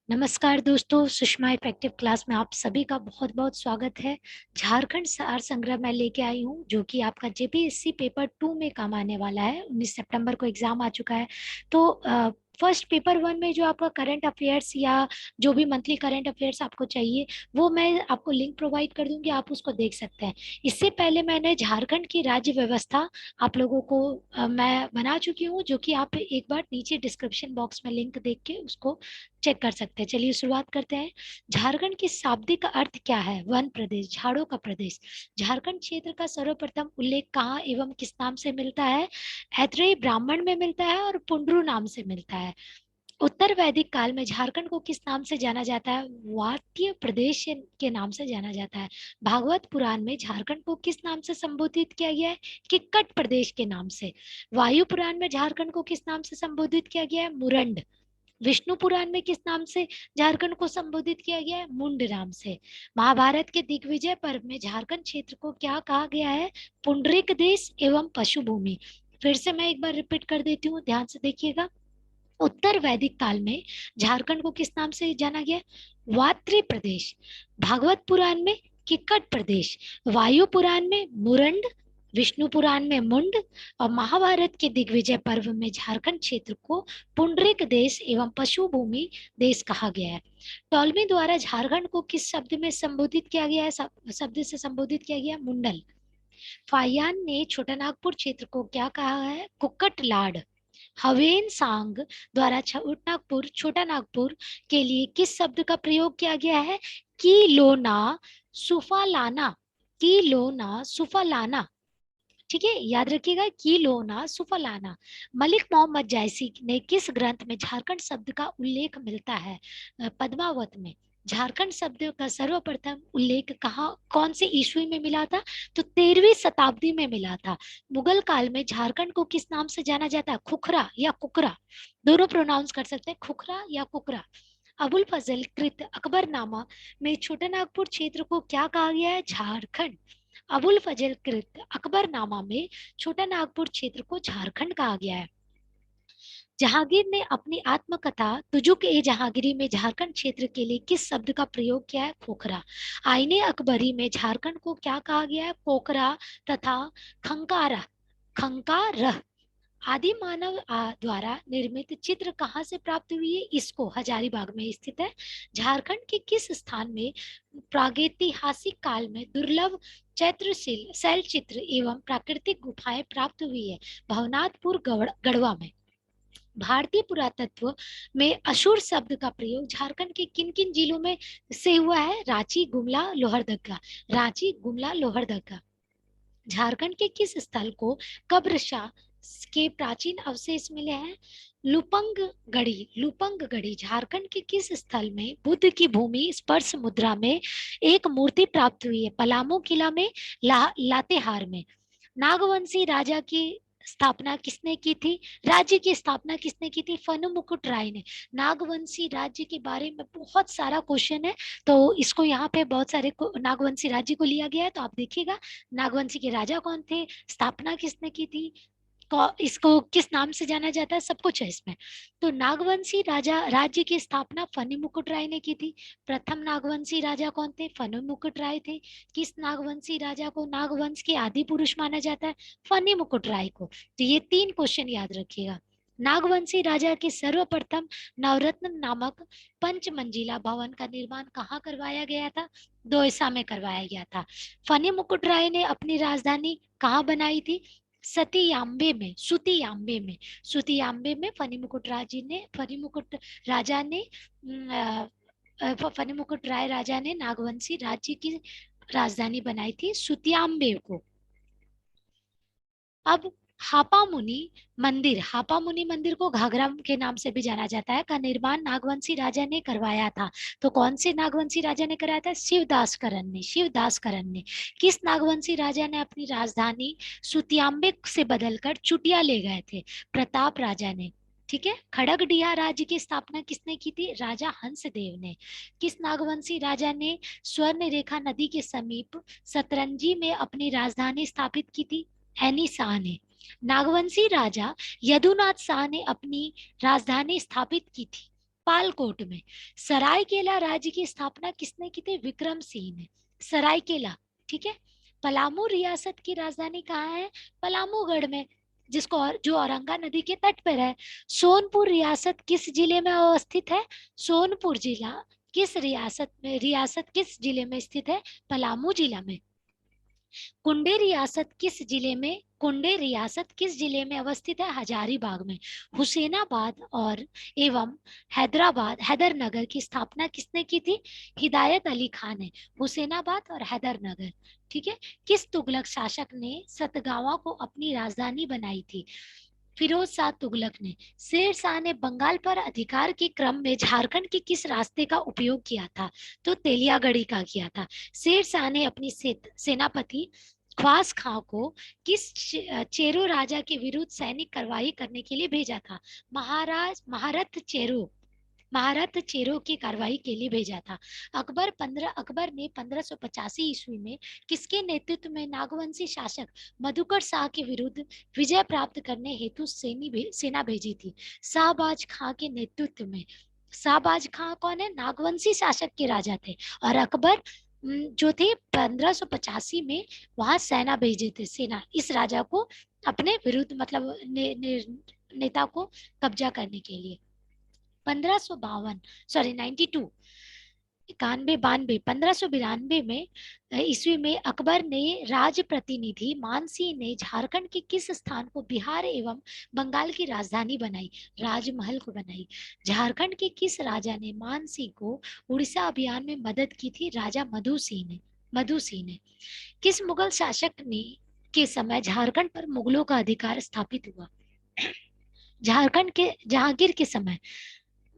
नमस्कार दोस्तों, Sushma effective class में आप सभी का बहुत बहुत स्वागत है। झारखंड सार संग्रह मैं लेके आई हूँ जो कि आपका जेपीएससी पेपर 2 में काम आने वाला है। 19 सितंबर को एग्जाम आ चुका है। तो फर्स्ट पेपर 1 में जो आपका करंट अफेयर्स या जो भी मंथली करंट अफेयर्स आपको चाहिए वो मैं आपको लिंक प्रोवाइड कर दूंगी, आप उसको देख सकते हैं। इससे पहले मैंने झारखंड की राज्य व्यवस्था आप लोगों को मैं बना चुकी हूँ, जो कि आप एक बार नीचे डिस्क्रिप्शन बॉक्स में लिंक देख के उसको चेक कर सकते हैं। चलिए शुरुआत करते हैं। झारखंड की शाब्दिक अर्थ क्या है? वन प्रदेश, झाड़ों का प्रदेश। झारखंड क्षेत्र का सर्वप्रथम उल्लेख कहाँ एवं किस नाम से मिलता है? ऐत्रेयी ब्राह्मण में मिलता है और पुंडरू नाम से मिलता है। उत्तर वैदिक काल में झारखंड को किस नाम से जाना जाता है? वात्य प्रदेश के नाम से जाना जाता है। भागवत पुराण में झारखंड को किस नाम से संबोधित किया गया है? किक्कट प्रदेश के नाम से। वायु पुराण में झारखंड को किस नाम से संबोधित किया गया है? मुरंड। विष्णु पुराण में किस नाम से झारखंड को संबोधित किया गया है? मुंड नाम से। महाभारत के दिग्विजय पर्व में झारखंड क्षेत्र को क्या कहा गया है? पुंडरीक देश एवं पशु भूमि। फिर से मैं एक बार रिपीट कर देती हूँ, ध्यान से देखिएगा। उत्तर वैदिक काल में झारखंड को किस नाम से जाना गया? वात्री प्रदेश। भागवत पुराण में किक्कट प्रदेश। वायु पुराण में मुरंड। विष्णु पुराण में मुंड। और महाभारत के दिग्विजय पर्व में झारखंड क्षेत्र को पुंडरीक देश एवं पशु भूमि देश कहा गया है। टॉलमी द्वारा झारखंड को किस शब्द में संबोधित किया गया है? शब्द से संबोधित किया गया मुंडल। फायान ने छोटानागपुर क्षेत्र को क्या कहा है? कुक्कट लाड। हवेन सांग द्वारा छोटा नागपुर के लिए किस शब्द का प्रयोग किया गया है? कीलोना सुफालाना। कीलोना सुफालाना। ठीक है, याद रखिएगा, कीलोना सुफलाना। मलिक मोहम्मद जायसी ने किस ग्रंथ में झारखंड शब्द का उल्लेख मिलता है? पद्मावत में। झारखंड शब्द का सर्वप्रथम उल्लेख कहाँ कौन से ईस्वी में मिला था? तो 13वीं शताब्दी में मिला था। मुगल काल में झारखंड को किस नाम से जाना जाता है? खुखरा या कुकरा, दोनों प्रोनाउंस कर सकते हैं, खुखरा या कुकरा। अबुल फजल कृत अकबरनामा में छोटा नागपुर क्षेत्र को क्या कहा गया है? झारखंड। अबुल फजल कृत अकबरनामा में छोटा नागपुर क्षेत्र को झारखंड कहा गया है। जहांगीर ने अपनी आत्मकथा तुजुक ए जहांगीरी में झारखंड क्षेत्र के लिए किस शब्द का प्रयोग किया है? खोखरा। आईने अकबरी में झारखंड को क्या कहा गया है? कोकरा तथा खंकारा। खंकारह। आदि मानव द्वारा निर्मित चित्र कहाँ से प्राप्त हुई है? इसको हजारीबाग में स्थित है। झारखंड के किस स्थान में प्रागैतिहासिक काल में दुर्लभ चैत्रशील शैल चित्र एवं प्राकृतिक गुफाएं प्राप्त हुई है? भवनाथपुर गढ़वा में। भारतीय पुरातत्व में असुर शब्द का प्रयोग झारखंड के किन किन जिलों में से हुआ है? रांची, गुमला, लोहरदगा। रांची, गुमला, लोहरदगा। झारखंड के किस स्थल को कब्रशाह के प्राचीन अवशेष मिले हैं? लुपंगगढ़ी। लुपंगगढ़ी। झारखंड के किस स्थल में बुद्ध की भूमि स्पर्श मुद्रा में एक मूर्ति प्राप्त हुई है? पलामू किला में, लातेहार में। नागवंशी राजा की स्थापना किसने की थी? राज्य की स्थापना किसने की थी? फनु मुकुट राय ने। नागवंशी राज्य के बारे में बहुत सारा क्वेश्चन है, तो इसको यहाँ पे बहुत सारे नागवंशी राज्य को लिया गया है, तो आप देखिएगा नागवंशी के राजा कौन थे, स्थापना किसने की थी, इसको किस नाम से जाना जाता है, सब कुछ है इसमें। तो नागवंशी राजा राज्य की स्थापना फनु मुकुट राय ने की थी। प्रथम नागवंशी राजा कौन थे? फनु मुकुट राय थे। किस नागवंशी राजा को नागवंश के आदि पुरुष माना जाता है? फनु मुकुट राय को। तो ये 3 क्वेश्चन याद रखिएगा। नागवंशी राजा के सर्वप्रथम नवरत्न नामक पंच मंजिला भवन का निर्माण कहाँ करवाया गया था? दोयसा में करवाया गया था। फनी मुकुट राय ने अपनी राजधानी कहाँ बनाई थी? सतीयाम्बे में, सुतियाम्बे में। सुतियाम्बे में फनी मुकुट राजा ने फनी मुकुट राय राजा ने नागवंशी राज्य की राजधानी बनाई थी सुतियाम्बे को। अब हापा मुनि मंदिर को घाघरा के नाम से भी जाना जाता है, का निर्माण नागवंशी राजा ने करवाया था। तो कौन से नागवंशी राजा ने कराया था? शिवदास करण ने। किस नागवंशी राजा ने अपनी राजधानी सुतियाम्बे से बदलकर चुटिया ले गए थे? प्रताप राजा ने। ठीक है। खड़गडिया राज्य की स्थापना किसने की थी? राजा हंसदेव ने। किस नागवंशी राजा ने स्वर्ण रेखा नदी के समीप सतरंजी में अपनी राजधानी स्थापित की थी? एनी शाह ने। नागवंशी राजा यदुनाथ शाह ने अपनी राजधानी स्थापित की थी पालकोट में। सरायकेला राज्य की स्थापना किसने की थी? विक्रम सिंह ने। सरायकेला, ठीक है। पलामू रियासत की राजधानी कहाँ है? पलामूगढ़ में, जिसको जो औरंगा नदी के तट पर है। सोनपुर रियासत किस जिले में अवस्थित है? सोनपुर जिला किस रियासत किस जिले में स्थित है? पलामू जिला में। कुंडे रियासत किस जिले में अवस्थित है? हजारीबाग में। हुसैनाबाद और एवं हैदरनगर की स्थापना किसने की थी? हिदायत अली खान ने। हुसैनाबाद और हैदरनगर, ठीक है। किस तुगलक शासक ने सतगावा को अपनी राजधानी बनाई थी? फिरोज शाह तुगलक ने। शेर शाह ने बंगाल पर अधिकार के क्रम में झारखंड के किस रास्ते का उपयोग किया था? तो तेलियागढ़ी का किया था। शेर शाह ने अपनी सेनापति ख्वास खां को किस चेरो राजा के विरुद्ध सैनिक कार्रवाई करने के लिए भेजा था? महारत चेरो की कार्रवाई के लिए भेजा था। अकबर ने 1585 ईस्वी में किसके नेतृत्व में नागवंशी शासक मधुकर शाह के विरुद्ध विजय प्राप्त करने हेतु सेना भेजी थी? शाहबाज खां के नेतृत्व में। शाहबाज खां कौन है? नागवंशी शासक के राजा थे। और अकबर जो थे 1585 में वहां सेना भेजे थे, सेना इस राजा को अपने विरुद्ध, मतलब नेता को कब्जा करने के लिए। 1552 सॉरी 92 इक्यानवे बानवे 1592 में ईस्वी में अकबर ने राज प्रतिनिधि मानसिंह ने झारखंड के किस स्थान को बिहार एवं बंगाल की राजधानी बनाई? राजमहल को बनाई। झारखंड के किस राजा ने मानसिंह को उड़ीसा अभियान में मदद की थी? राजा मधु सिंह ने। किस मुगल शासक ने के समय झारखंड पर मुगलों का अधिकार स्थापित हुआ? झारखंड के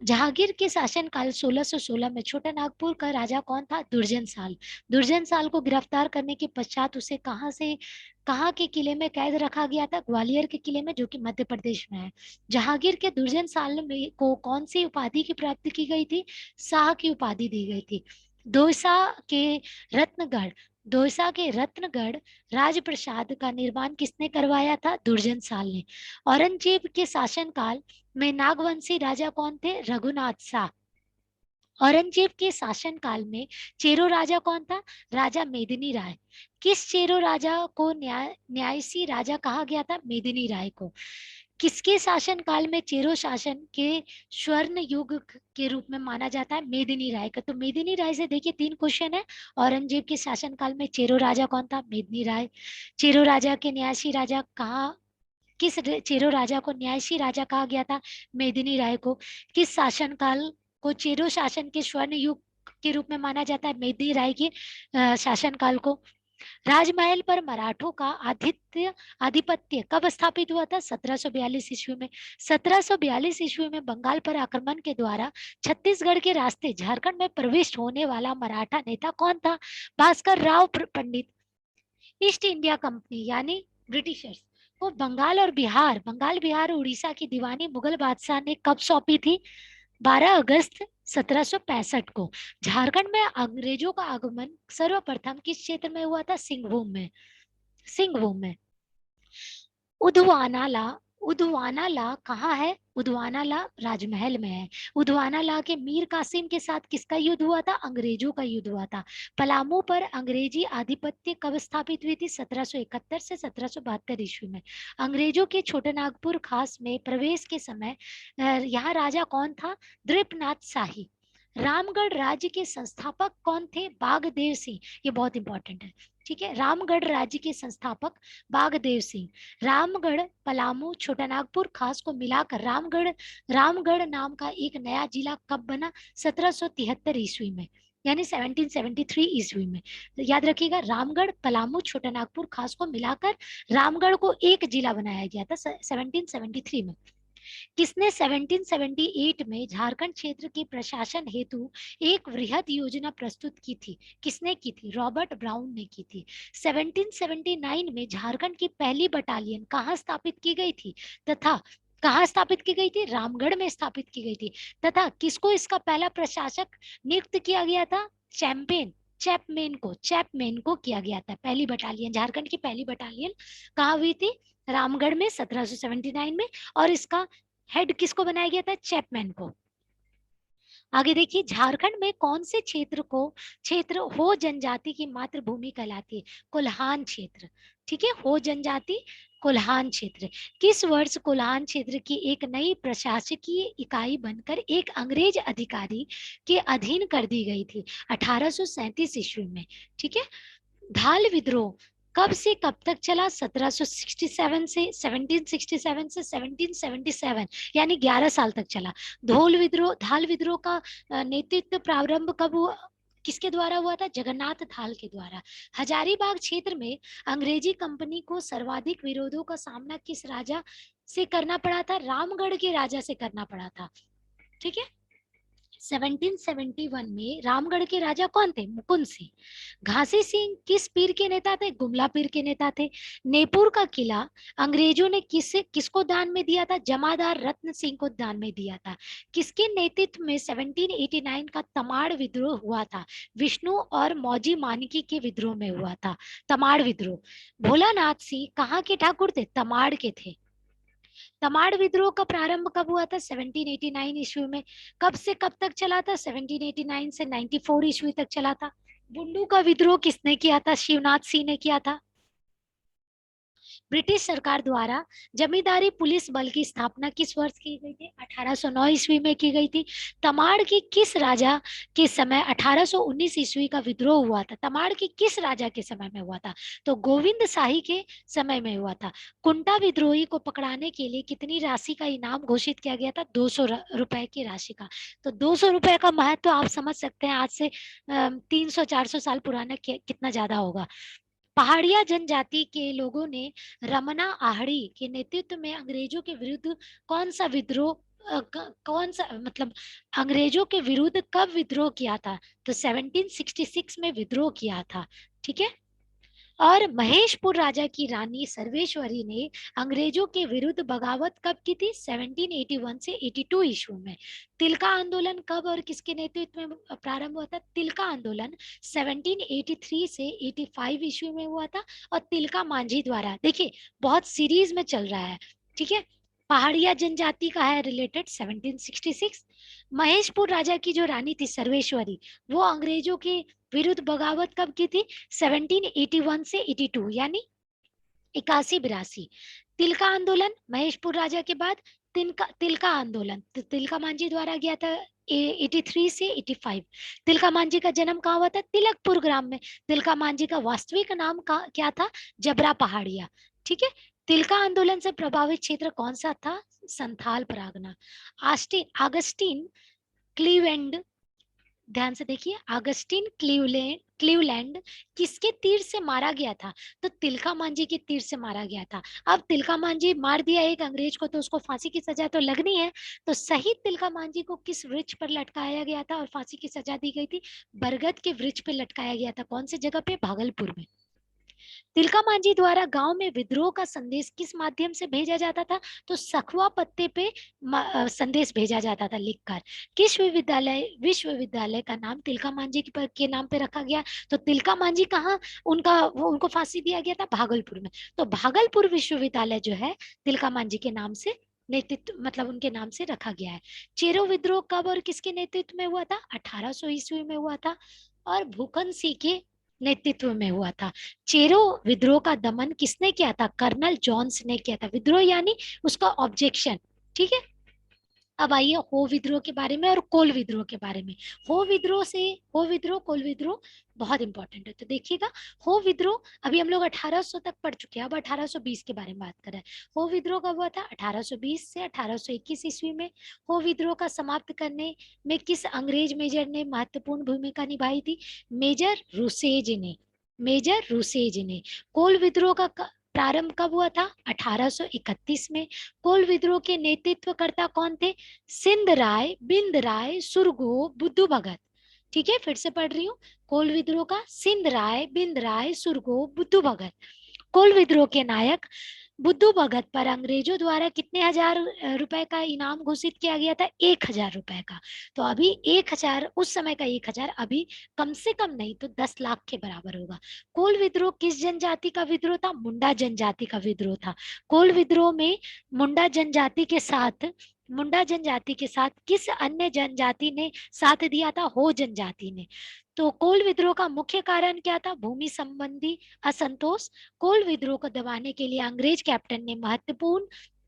जहांगीर के शासनकाल 1616 में छोटा नागपुर का राजा कौन था? दुर्जन साल को गिरफ्तार करने के पश्चात उसे कहाँ के किले में कैद रखा गया था? ग्वालियर के किले में, जो कि मध्य प्रदेश में है। जहांगीर के दुर्जन साल में को कौन सी उपाधि की प्राप्ति की गई थी? शाह की उपाधि दी गई थी। दौसा के रत्नगढ़ राजप्रसाद का निर्माण किसने करवाया था? दुर्जन साल ने। औरंगजेब के शासनकाल में नागवंशी राजा कौन थे? रघुनाथ शाह। औरंगजेब के शासनकाल में चेरो राजा कौन था? राजा मेदिनी राय। किस चेरो राजा को न्यायसी राजा कहा गया था? मेदिनी राय को। किसके शासन काल में चेरो शासन के स्वर्ण युग के रूप में माना जाता है? मेदिनी राय का। तो मेदिनी राय से देखिए 3 क्वेश्चन है। औरंगजेब के शासन काल में चेरो राजा कौन था? मेदिनी राय। चेरो राजा के न्यासी राजा किस चेरो राजा को न्यासी राजा कहा गया था? मेदिनी राय को। किस शासन काल को चेरो शासन के स्वर्ण युग के रूप में माना जाता है? मेदिनी राय के शासन काल को। राजमहल पर मराठों का आधिपत्य कब स्थापित हुआ था? 1742 ईस्वी में। 1742 ईस्वी में बंगाल पर आक्रमण के द्वारा छत्तीसगढ़ के रास्ते झारखंड में प्रविष्ट होने वाला मराठा नेता कौन था? भास्कर राव पंडित। ईस्ट इंडिया कंपनी यानी ब्रिटिशर्स को बंगाल बिहार उड़ीसा की दीवानी मुगल बादशाह ने कब सौंपी थी? 12 अगस्त 1765 को। झारखंड में अंग्रेजों का आगमन सर्वप्रथम किस क्षेत्र में हुआ था? सिंहभूम में। उधवानाला कहाँ है? उधवानाला राजमहल में है। उधवानाला के मीर कासिम के साथ किसका युद्ध हुआ था? अंग्रेजों का युद्ध हुआ था। पलामू पर अंग्रेजी आधिपत्य कब स्थापित हुई थी? 1771 से 1772 ईस्वी में। अंग्रेजों के छोटे नागपुर खास में प्रवेश के समय यहाँ राजा कौन था? दृपनाथ शाही। रामगढ़ राज्य के संस्थापक कौन थे? बागदेव सिंह। ये बहुत इंपॉर्टेंट है, ठीक है। रामगढ़ राज्य के संस्थापक बागदेव सिंह। रामगढ़, पलामू, छोटा नागपुर खास को मिलाकर रामगढ़ नाम का एक नया जिला कब बना? 1773 ईस्वी में, यानी 1773 ईस्वी में। याद रखिएगा, रामगढ़, पलामू, छोटा नागपुर खास को मिलाकर रामगढ़ को एक जिला बनाया गया था 1773 में। किसने 1778 में झारखंड क्षेत्र के प्रशासन हेतु एक वृहद योजना प्रस्तुत की थी? किसने की थी? रॉबर्ट ब्राउन ने की थी। 1779 में झारखंड की पहली बटालियन कहाँ स्थापित की गई थी तथा कहाँ स्थापित की गई थी? रामगढ़ में स्थापित की गई थी। तथा किसको इसका पहला प्रशासक नियुक्त किया गया था? चैपमैन को किया गया था। पहली बटालियन, झारखंड की पहली बटालियन कहाँ हुई थी? रामगढ़ में 1779 में। और इसका हेड किसको बनाया गया था? चैपमैन को। आगे देखिए, झारखंड में कौन से क्षेत्र हो जनजाति की मातृभूमि कहलाती है? कोल्हान क्षेत्र। ठीक है, हो जनजाति कोल्हान क्षेत्र। किस वर्ष कोल्हान क्षेत्र की एक नई प्रशासकीय इकाई बनकर एक अंग्रेज अधिकारी के अधीन कर दी गई थी? 1837 ईस्वी में। ठीक है। धाल विद्रोह कब से कब तक चला? 1767 से 1767 से 1777, यानी 11 साल तक चला। धाल विद्रोह का नेतृत्व प्रारंभ कब हुआ? किसके द्वारा हुआ था? जगन्नाथ धाल के द्वारा। हजारीबाग क्षेत्र में अंग्रेजी कंपनी को सर्वाधिक विरोधों का सामना किस राजा से करना पड़ा था? रामगढ़ के राजा से करना पड़ा था। ठीक है। 1771 में रामगढ़ के राजा कौन थे? मुकुंद सिंह। घासी सिंह किस पीर के नेता थे? गुमला पीर के नेता थे। नेपुर का किला अंग्रेजों ने किसको दान में दिया था? जमादार रत्न सिंह को दान में दिया था। किसके नेतृत्व में 1789 का तमाड़ विद्रोह हुआ था? विष्णु और मौजी मानकी के विद्रोह में हुआ था तमाड़ विद्रोह। भोलानाथ सिंह कहाँ के ठाकुर थे? तमाड़ के थे। तमाड़ विद्रोह का प्रारंभ कब हुआ था? 1789 ईस्वी में। कब से कब तक चला था? 1789 से 94 ईस्वी तक चला था। बुंडू का विद्रोह किसने किया था? शिवनाथ सिंह ने किया था। ब्रिटिश सरकार द्वारा जमींदारी पुलिस बल की स्थापना किस वर्ष की गई थी? 1809 ईस्वी में की गई थी। तमाड़ के किस राजा के समय 1819 ईस्वी का विद्रोह हुआ था? तमाड़ के किस राजा के समय में हुआ था? तो गोविंद शाही के समय में हुआ था। कुंटा विद्रोही को पकड़ाने के लिए कितनी राशि का इनाम घोषित किया गया था? 200 रुपए की राशि का। तो 200 रुपए का महत्व तो आप समझ सकते हैं, आज से 300-400 साल पुराना कितना ज्यादा होगा। पहाड़िया जनजाति के लोगों ने रमना आहड़ी के नेतृत्व में अंग्रेजों के विरुद्ध कौन सा विद्रोह कौन सा मतलब अंग्रेजों के विरुद्ध कब विद्रोह किया था? तो 1766 में विद्रोह किया था। ठीक है। और महेशपुर राजा की रानी सर्वेश्वरी ने अंग्रेजों के विरुद्ध बगावत कब की थी? 1781 से 82 ईस्वी में। तिलका आंदोलन कब और किसके नेतृत्व में प्रारंभ हुआ था? तिलका आंदोलन 1783 से 85 ईस्वी में हुआ था और तिलका मांझी द्वारा। देखिए, बहुत सीरीज में चल रहा है। ठीक है। पहाड़िया जनजाति का है रिलेटेड 1766। महेशपुर राजा की जो रानी थी सर्वेश्वरी, वो अंग्रेजों के विरुद्ध बगावत कब की थी? 1781 से 82, यानी 81-82। तिलका आंदोलन महेशपुर राजा के बाद तिलका आंदोलन तिलका मांझी द्वारा गया था 83 से 85। तिलका मांझी का जन्म कहाँ हुआ था? तिलकपुर ग्राम में। तिलका मांझी का वास्तविक नाम क्या था? जबरा पहाड़िया। ठीक है। तिलका आंदोलन से प्रभावित क्षेत्र कौन सा था? संथाल परगना। आगस्टीन क्लीवेंड, ध्यान से देखिए, आगस्टीन क्लीवलैंड किसके तीर से मारा गया था? तो तिलका मांझी के तीर से मारा गया था। अब तिलका मांझी मार दिया एक अंग्रेज को, तो उसको फांसी की सजा तो लगनी है। तो शहीद तिलका मांझी को किस वृक्ष पर लटकाया गया था और फांसी की सजा दी गई थी? बरगद के वृक्ष पे लटकाया गया था। कौन सी जगह पे? भागलपुर में। तिलका मांझी द्वारा गांव में विद्रोह का संदेश किस माध्यम से भेजा जाता था? तो सखुआ पत्ते पे संदेश भेजा जाता था लिखकर। किस विश्वविद्यालय का नाम तिलका मांझी के नाम पे रखा गया? तो तिलका मांझी कहाँ उनको फांसी दिया गया था? भागलपुर में। तो भागलपुर विश्वविद्यालय जो है तिलका मांझी के नाम से नेतृत्व मतलब उनके नाम से रखा गया है। चेरो विद्रोह कब और किसके नेतृत्व में हुआ था? 1800 ईस्वी में हुआ था और भूकन सिंह के नेतृत्व में हुआ था। चेरो विद्रोह का दमन किसने किया था? कर्नल जॉन्स ने किया था। विद्रोह यानी उसका ऑब्जेक्शन। ठीक है। अब आइए हो विद्रोह के बारे में और कोल विद्रोह के बारे में। हो विद्रोह कोल विद्रोह बहुत इंपॉर्टेंट है, तो देखिएगा। हो विद्रोह अभी हम लोग 1800 तक पढ़ चुके हैं, अब 1820 के बारे में बात कर रहे हैं। हो विद्रोह कब हुआ था? 1820 से 1821 ईस्वी में। हो विद्रोह का समाप्त करने में किस अंग्रेज मेजर ने महत्वपूर्ण भूमिका निभाई थी? मेजर रूसेज ने। कोल विद्रोह का प्रारंभ कब हुआ था? 1831 में। कोल विद्रोह के नेतृत्वकर्ता कौन थे? सिंध राय, बिंद राय, सुरगो, बुद्धू भगत। ठीक है, फिर से पढ़ रही हूँ। कोल विद्रोह का सिंध राय, बिंद राय, सुरगो, बुद्धू भगत। कोल विद्रोह के नायक बुद्धू भगत पर अंग्रेजों द्वारा कितने हजार रुपए का इनाम घोषित किया गया था? 1000 रुपए का। तो अभी 1000, उस समय का 1000 अभी कम से कम नहीं तो 10 लाख के बराबर होगा। कोल विद्रोह किस जनजाति का विद्रोह था? मुंडा जनजाति का विद्रोह था। कोल विद्रोह में मुंडा जनजाति के साथ मुंडा जनजाति के साथ किस अन्य जनजाति ने साथ दिया था? हो जनजाति ने। तो कोल विद्रोह का मुख्य कारण क्या था? भूमि संबंधी असंतोष। कोल विद्रोह को दबाने के लिए अंग्रेज कैप्टन ने महत्वपूर्ण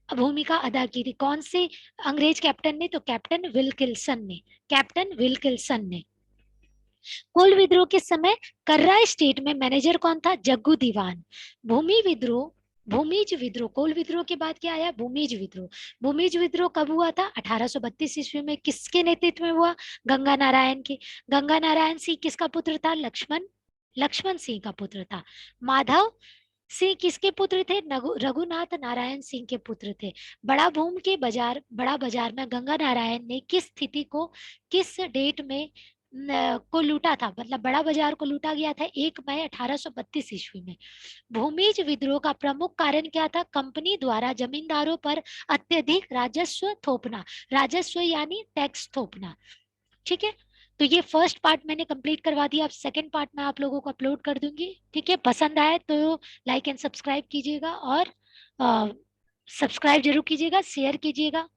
भूमिका अदा की थी। कौन से अंग्रेज कैप्टन ने? तो कैप्टन विल्किंसन ने। कैप्टन विल्किंसन ने। कोल विद्रोह के समय कर्रा स्टेट में मैनेजर कौन था? जग्गू दीवान। भूमि विद्रोह भूमिज विद्रोह, कोल विद्रोह के बाद क्या आया? भूमिज विद्रोह। भूमिज विद्रोह कब हुआ था? 1832 ईस्वी में। किसके नेतृत्व में हुआ? गंगा नारायण के। गंगा नारायण सिंह किसका पुत्र था? लक्ष्मण लक्ष्मण सिंह का पुत्र था। माधव सिंह किसके पुत्र थे? रघुनाथ नारायण सिंह के पुत्र थे। बड़ा बाजार में गंगा नारायण ने किस स्थिति को, किस डेट में को लूटा था? मतलब बड़ा बाजार को लूटा गया था 1 मई 1832 ईस्वी में। भूमिज विद्रोह का प्रमुख कारण क्या था? कंपनी द्वारा जमींदारों पर अत्यधिक राजस्व थोपना। राजस्व यानी टैक्स थोपना। ठीक है, तो ये फर्स्ट पार्ट मैंने कंप्लीट करवा दिया। अब सेकंड पार्ट मैं आप लोगों को अपलोड कर दूंगी। ठीक है, पसंद आए तो लाइक एंड सब्सक्राइब कीजिएगा, और सब्सक्राइब जरूर कीजिएगा, शेयर कीजिएगा।